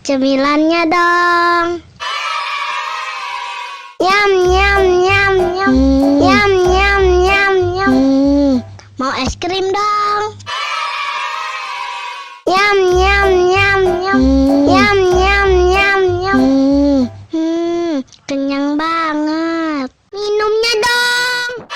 Cemilannya dong. Yam yam yam yam. Yam yam yam yam. Mau es krim dong. Yam yam yam yam. Yam yam yam yam. Kenyang banget. Minumnya dong.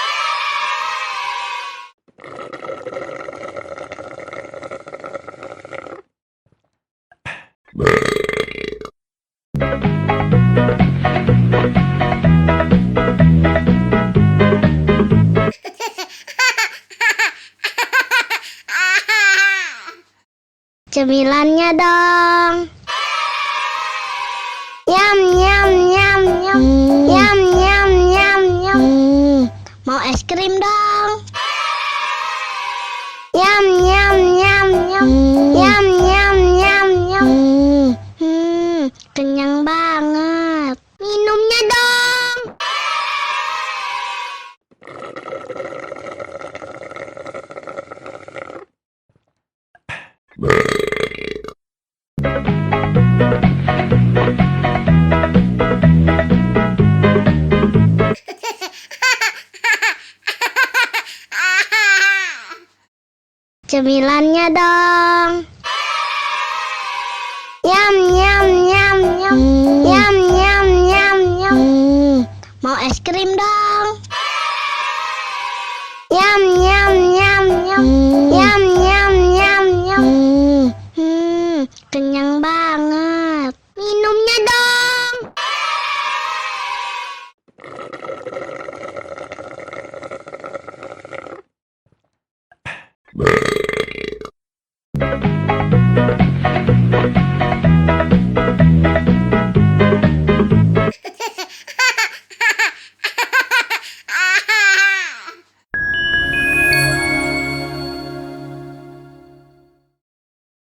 Cemilannya dong. Yam yam yam yam. Yam yam yam yam. Mau es krim dong. Yam yam yam yam. Yam yam yam yam. Kenyang banget. Minumnya dong. Cemilannya dong. Yam